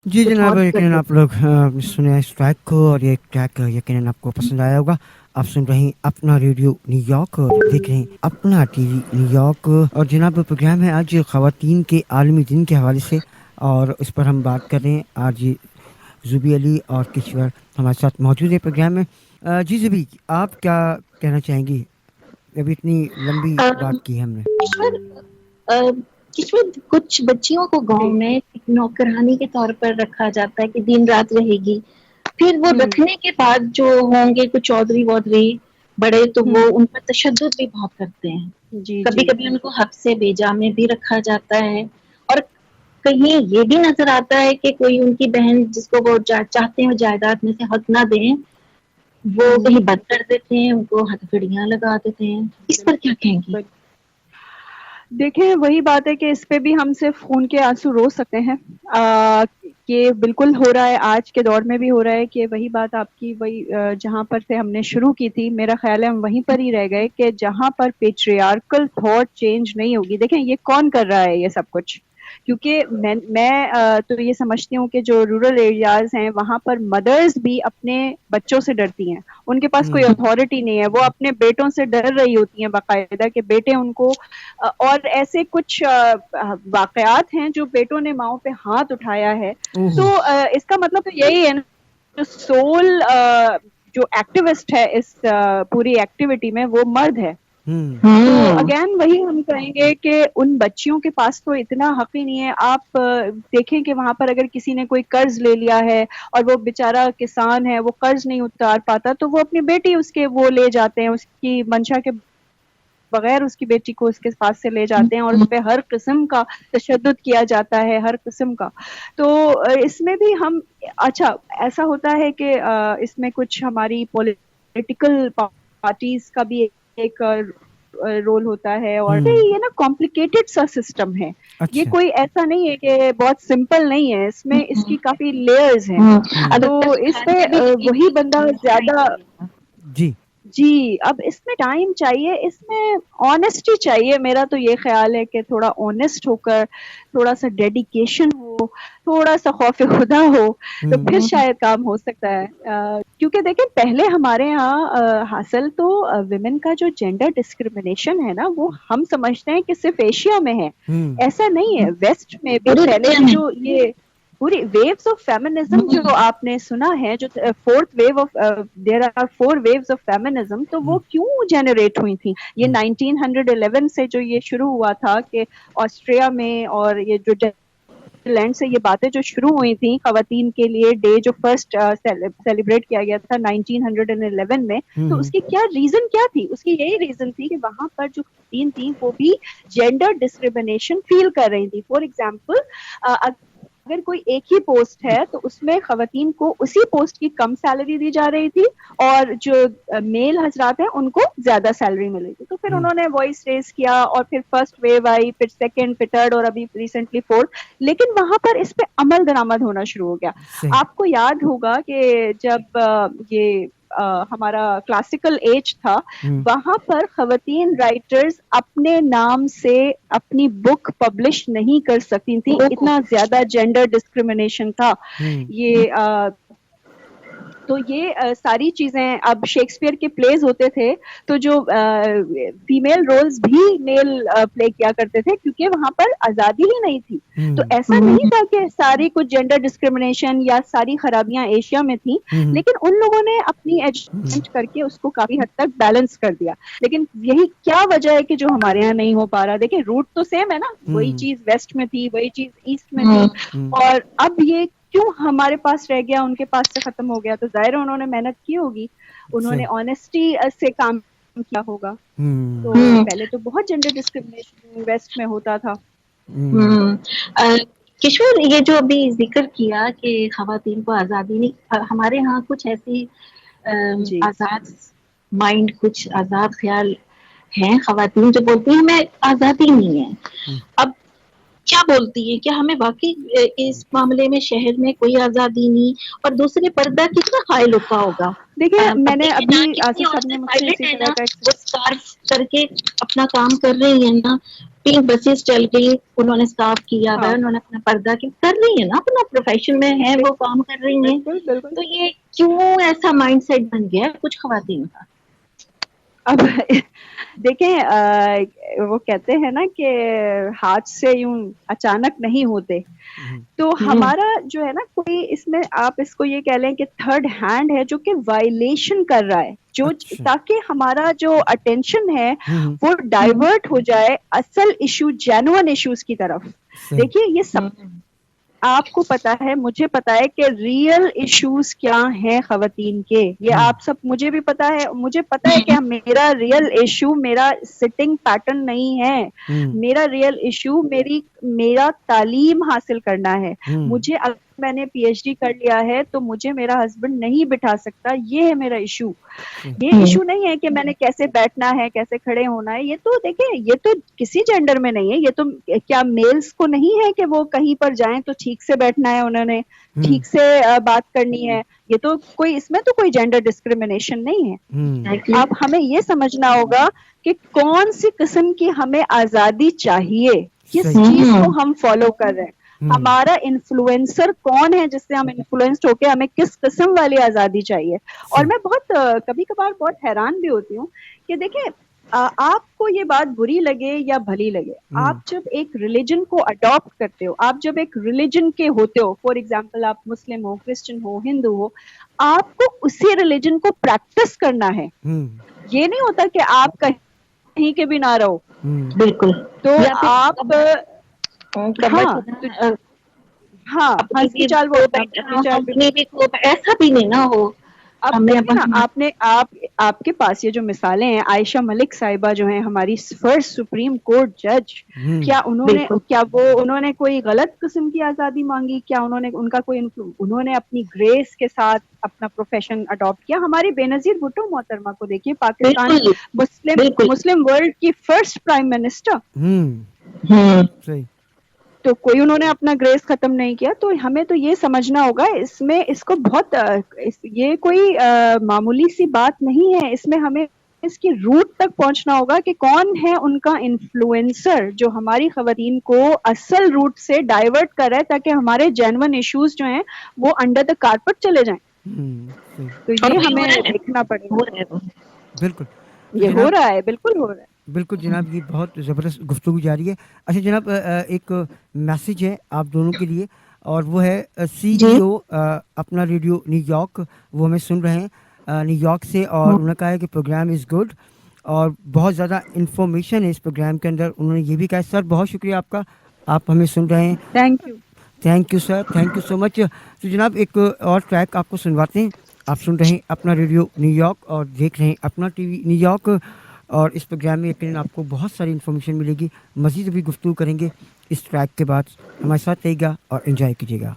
जी कुछ जनाब, और यकीनन आप लोग सुने इस ट्रैक को, और ये ट्रैक यकीनन आपको पसंद आया होगा। आप सुन रहे हैं अपना रेडियो न्यूयॉर्क और देख रहे हैं अपना टीवी न्यूयॉर्क। और जनाब प्रोग्राम है आज ख़वातीन के आलमी दिन के हवाले से, और इस पर हम बात कर रहे हैं। आज जुबी अली और किश्वर हमारे साथ मौजूद है प्रोग्राम में। जी जुबी, आप क्या कहना चाहेंगी? अभी इतनी लंबी बात की है हमने। ईश्वर अ, ईश्वर कुछ बच्चियों को गांव में एक नौकरानी के तौर पर रखा जाता है कि दिन रात रहेगी। फिर वो रखने के बाद जो होंगे कुछ चौधरी वौधरी बड़े, तो वो उन पर तशद्दुद भी बहुत करते हैं। जी कभी जी कभी उनको हक से बेजा में भी रखा जाता है। और कहीं ये भी नजर आता है कि कोई उनकी बहन जिसको वो चाहते हैं जायदाद में से हक ना दें, वो कहीं बंद कर देते हैं, उनको हथकड़ियां लगा देते हैं। इस पर क्या कहेंगी? देखें, वही बात है कि इस पे भी हम सिर्फ खून के आंसू रो सकते हैं। कि बिल्कुल हो रहा है, आज के दौर में भी हो रहा है कि वही बात आपकी, वही जहाँ पर से हमने शुरू की थी, मेरा ख्याल है हम वहीं पर ही रह गए कि जहाँ पर पेट्रियार्कल थॉट चेंज नहीं होगी। देखें, ये कौन कर रहा है ये सब कुछ? क्योंकि मैं तो ये समझती हूँ कि जो रूरल एरियाज हैं वहाँ पर मदर्स भी अपने बच्चों से डरती हैं। उनके पास कोई अथॉरिटी नहीं है, वो अपने बेटों से डर रही होती हैं बाकायदा कि बेटे उनको और ऐसे कुछ वाकयात हैं जो बेटों ने माओ पे हाथ उठाया है। तो इसका मतलब तो यही है ना, जो सोल जो एक्टिविस्ट है इस पूरी एक्टिविटी में, वो मर्द है। तो अगेन वही हम कहेंगे कि उन बच्चियों के पास तो इतना हक ही नहीं है। आप देखें कि वहां पर अगर किसी ने कोई कर्ज ले लिया है और वो बेचारा किसान है, वो कर्ज नहीं उतार पाता, तो वो अपनी बेटी उसके वो ले जाते हैं, उसकी मंशा के बगैर उसकी बेटी को उसके पास से ले जाते हैं और उस पर हर किस्म का तशद्दुद किया जाता है, हर किस्म का। तो इसमें भी हम, अच्छा ऐसा होता है कि इसमें कुछ हमारी पॉलिटिकल पार्टीज का भी एक रोल होता है, और ये ना कॉम्प्लिकेटेड सा सिस्टम है। ये कोई ऐसा नहीं है कि बहुत सिंपल नहीं है, इसमें इसकी काफी लेयर्स हैं। तो इस पे वही बंदा ज्यादा जी जी, अब इसमें टाइम चाहिए, इसमें ऑनेस्टी चाहिए। मेरा तो ये ख्याल है कि थोड़ा ऑनेस्ट होकर, थोड़ा सा डेडिकेशन हो, थोड़ा सा खौफ खुदा हो, तो फिर शायद काम हो सकता है। क्योंकि देखें, पहले हमारे यहाँ हासिल तो विमेन का जो जेंडर डिस्क्रिमिनेशन है ना, वो हम समझते हैं कि सिर्फ एशिया में है। ऐसा नहीं है, वेस्ट में भी पहले के जो ये पूरी वेव्स ऑफ फेमिनिज्म जो आपने सुना है, जो fourth wave of, there are 4 waves of feminism, तो वो क्यों जनरेट हुई थी? ये 1911 से जो ये शुरू हुआ था कि ऑस्ट्रिया में, और ये जो लैंड से ये बातें जो शुरू हुई थी, खवातीन के लिए डे जो फर्स्ट सेलिब्रेट किया गया था 1911 में, तो उसकी क्या रीजन क्या थी? उसकी यही रीजन थी कि वहां पर जो खवातीन थी वो भी जेंडर डिस्क्रिमिनेशन फील कर रही थी। फॉर एग्जाम्पल, अगर कोई एक ही पोस्ट है तो उसमें खवातीन को उसी पोस्ट की कम सैलरी दी जा रही थी, और जो मेल हजरात हैं उनको ज्यादा सैलरी मिल रही थी। तो फिर उन्होंने वॉइस रेज किया, और फिर फर्स्ट वेव आई, फिर सेकंड, फिर थर्ड, और अभी रिसेंटली फोर्थ। लेकिन वहां पर इस पे अमल दरामद होना शुरू हो गया। आपको याद होगा कि जब ये हमारा क्लासिकल एज था, वहां पर खवातीन राइटर्स अपने नाम से अपनी बुक पब्लिश नहीं कर सकती थी, इतना ज्यादा जेंडर डिस्क्रिमिनेशन था। ये तो ये सारी चीजें, अब शेक्सपियर के प्लेज होते थे तो जो फीमेल रोल्स भी मेल प्ले किया करते थे, क्योंकि वहां पर आजादी ही नहीं थी। तो ऐसा नहीं था कि सारी कुछ जेंडर डिस्क्रिमिनेशन या सारी खराबियां एशिया में थी, लेकिन उन लोगों ने अपनी एडजस्टमेंट करके उसको काफी हद तक बैलेंस कर दिया। लेकिन यही क्या वजह है कि जो हमारे यहाँ नहीं हो पा रहा? देखिए, रूट तो सेम है ना, वही चीज वेस्ट में थी, वही चीज ईस्ट में थी, और अब ये क्यों हमारे पास रह गया, उनके पास से खत्म हो गया? तो जाहिर है उन्होंने मेहनत की होगी, उन्होंने ऑनेस्टी से काम किया होगा। तो पहले तो बहुत जेंडर डिस्क्रिमिनेशन वेस्ट में होता था। किशोर, ये जो अभी जिक्र किया कि खवातीन को आजादी नहीं, हमारे यहाँ कुछ ऐसी आजाद माइंड, कुछ आजाद ख्याल हैं खवातीन जो बोलती हैं हमें आजादी नहीं है। अब क्या बोलती है, क्या हमें वाकई इस मामले में शहर में कोई आजादी नहीं? और दूसरे, पर्दा कितना हाइल होता होगा? देखिए, मैंने अभी आसिफ साहब ने मुझसे इसी तरह का वो स्कार्फ करके अपना काम कर रही है ना, पिंक बसेस चल गई, उन्होंने स्कार्फ किया हुआ है, उन्होंने अपना पर्दा किया, कर रही है ना, अपना प्रोफेशन में है, वो काम कर रही हैं। बिल्कुल बिल्कुल। तो ये क्यों ऐसा माइंडसेट बन गया है कुछ खवातीन का? अब देखें, वो कहते हैं ना कि हाथ से यूं अचानक नहीं होते, तो हमारा जो है ना, कोई इसमें आप इसको ये कह लें कि थर्ड हैंड है जो कि वायलेशन कर रहा है, जो अच्छा। ताकि हमारा जो अटेंशन है वो डाइवर्ट हो जाए असल इशू, जेन्युइन इश्यूज की तरफ। सही। देखिए ये सब आपको पता है, मुझे पता है कि रियल इश्यूज क्या हैं खवातीन के, ये आप सब, मुझे भी पता है, मुझे पता है कि मेरा रियल इशू मेरा सिटिंग पैटर्न नहीं है, मेरा रियल इशू मेरा तालीम हासिल करना है। मुझे, अगर मैंने पीएचडी कर लिया है तो मुझे मेरा हस्बैंड नहीं बिठा सकता, ये है मेरा इशू। ये इशू नहीं है कि मैंने कैसे बैठना है, कैसे खड़े होना है, ये तो देखिए ये तो किसी जेंडर में नहीं है, ये तो क्या मेल्स को नहीं है कि वो कहीं पर जाएं तो ठीक से बैठना है, उन्होंने ठीक से बात करनी है, ये तो कोई, इसमें तो कोई जेंडर डिस्क्रिमिनेशन नहीं है। अब हमें ये समझना होगा कि कौन सी किस्म की हमें आजादी चाहिए, किस चीज को हम फॉलो कर रहे हैं, हमारा इन्फ्लुएंसर कौन है जिससे हम इन्फ्लुएंस्ड होके, हमें किस किस्म वाली आजादी चाहिए। और मैं बहुत कभी कभार बहुत हैरान भी होती हूँ कि देखिए, आपको ये बात बुरी लगे या भली लगे, आप जब एक रिलीजन को अडॉप्ट करते हो, आप जब एक रिलीजन के होते हो, फॉर एग्जांपल आप मुस्लिम हो, क्रिश्चियन हो, हिंदू हो, आपको उसी रिलीजन को प्रैक्टिस करना है। ये नहीं होता कि आप कहीं के भी ना रहो। बिल्कुल। तो आप हाँ, हंसी चाल वो ऐसा भी नहीं ना हो। अब आपके पास ये जो मिसालें हैं, आयशा मलिक साहिबा जो हैं हमारी फर्स्ट सुप्रीम कोर्ट जज, क्या उन्होंने कोई गलत किस्म की आजादी मांगी? क्या उन्होंने अपनी ग्रेस के साथ अपना प्रोफेशन अडॉप्ट किया? हमारी बेनजीर भुट्टो मोहतरमा को देखिए, पाकिस्तान मुस्लिम वर्ल्ड की फर्स्ट प्राइम मिनिस्टर, तो कोई उन्होंने अपना ग्रेस खत्म नहीं किया। तो हमें तो ये समझना होगा, इसको बहुत ये कोई मामूली सी बात नहीं है, इसमें हमें इसकी रूट तक पहुंचना होगा कि कौन है उनका इन्फ्लुएंसर जो हमारी खवातीन को असल रूट से डाइवर्ट कर रहा है, ताकि हमारे जेन्युइन इश्यूज जो हैं वो अंडर द कारपेट चले जाएं। तो ये हमें देखना पड़ेगा। बिल्कुल, ये हो रहा है, बिल्कुल हो रहा है। बिल्कुल जनाब, ये बहुत ज़बरदस्त गुफ्तगू जारी है। अच्छा जनाब, एक मैसेज है आप दोनों के लिए, और वो है CEO अपना रेडियो न्यूयॉर्क, वो हमें सुन रहे हैं न्यूयॉर्क से, और उन्होंने कहा है कि प्रोग्राम इज़ गुड और बहुत ज़्यादा इन्फॉर्मेशन है इस प्रोग्राम के अंदर। उन्होंने ये भी कहा, सर बहुत शुक्रिया आपका, आप हमें सुन रहे हैं। Thank you sir, thank you so much. तो जनाब एक और ट्रैक आपको सुनवाते हैं। आप सुन रहे हैं अपना रेडियो न्यूयॉर्क और देख रहे हैं अपना TV न्यूयॉर्क, और इस प्रोग्राम में यकीनन आपको बहुत सारी इन्फॉर्मेशन मिलेगी। मज़ीद भी गुफ्तगू करेंगे इस ट्रैक के बाद, हमारे साथ रहिएगा और एंजॉय कीजिएगा।